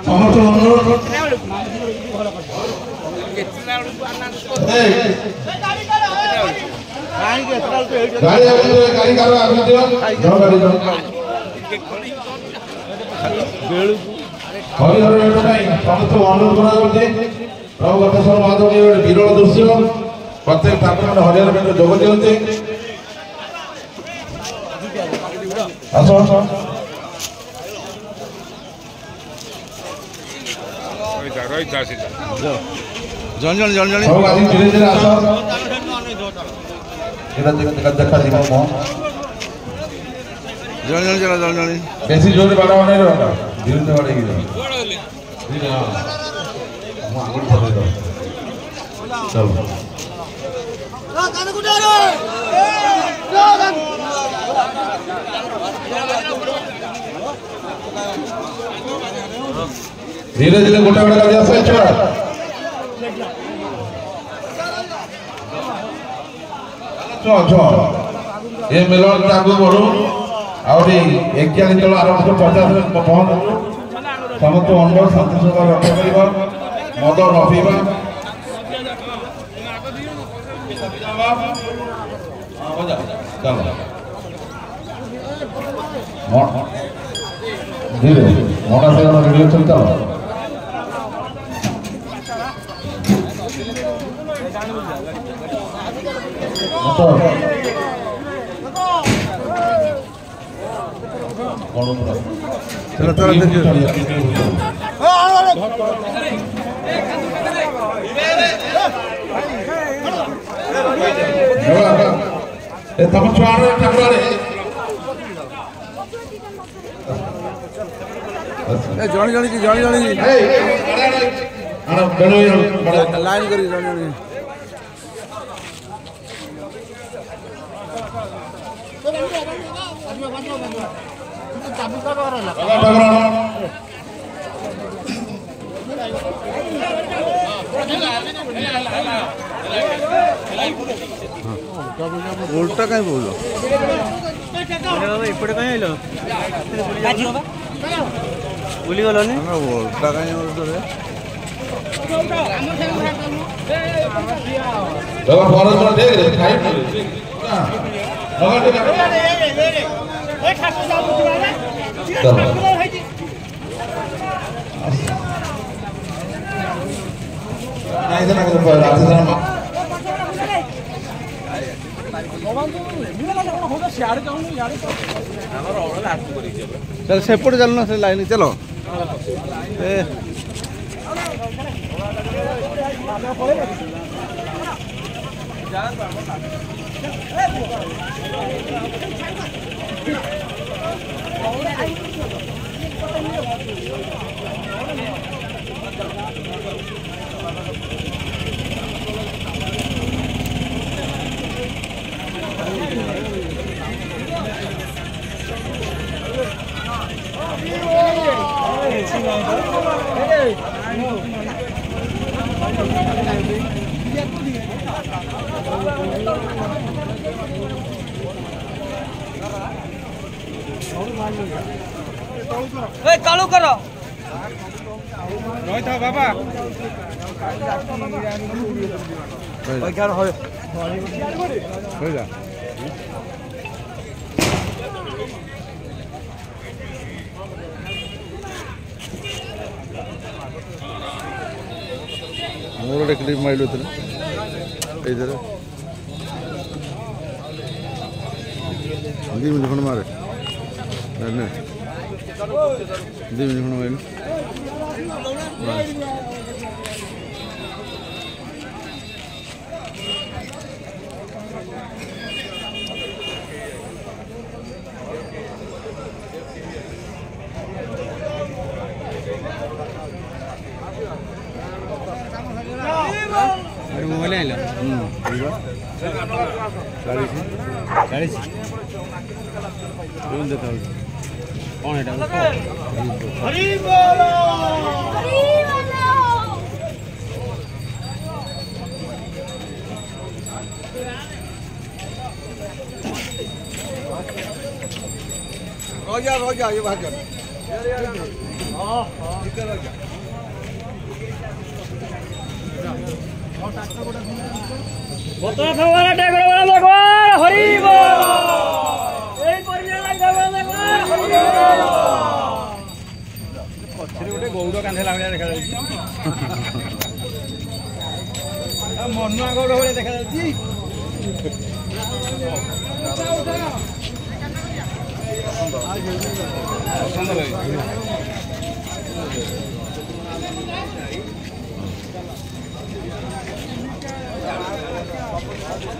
ସମସ୍ତ ଅନୁରୋଧ ହରିହର ଭେଟ ପାଇଁ ସମସ୍ତଙ୍କୁ ଅନୁରୋଧ କରାଯାଉଛି। ପ୍ରଭୁ ଗତେଶ୍ୱର ମହାଦେବ ଗୋଟେ ବିରଳ ଦୃଶ୍ୟ ପ୍ରତ୍ୟେକ ଠାକୁର ହରିହର ଭେଟ ଯୋଗ ଦିଅନ୍ତି। ଆସ ଜଣ ଜଣ ଜଣ ଜଣ ଆଜି ଧୀରେ ଧୀରେ ଆସ ଦେଖାଯିବ ମୋ ଜଣ ଜଣ ଜଣ ଜଣ ଜଣ ବେଶୀ ଜୋରରେ ବାଡ଼ା ବାଡ଼େଇ ରହ ଧୀରେ ଧୀରେ ବାଡ଼େଇକି ଯାଅ ମୁଁ ଆଗରୁ ଧରେଇ ଦବ ଚାଲ धीरे धीरे गोटे गोटे कर आस ये मेलन आगे बढ़ू आहरी 41 तल आरंभ 50 पहुंचू समस्त अनुरोध शांति सभा रक्षा करवा मद न पीवा धीरे मोटा से वीडियो चलता चलो चलो तम छुआरे ठाकुरारे जणी जणी की जणी जणी लाइन करी जणी जणी उल्टा कहीं बोलो एपटे कहीं आइल बुली गलनी उल्टा कहीं चल सेपट चलना से लाइन चलो चालू करो था बाबा मोर क्लिप माइल इधर 2 मिनट खंड मारे 2 मिनट खंड माइल मोबाइल आइल 40 देखा कौन है हरि बोलो रोजा ये बात कर ଗୋଟେ ଗୌଡ଼ କାନ୍ଧେଲା ଭଳିଆ ଦେଖାଯାଉଛି ମନୁଆ ଗୌଡ଼ ଭଳିଆ ଦେଖାଯାଉଛି ପସନ୍ଦ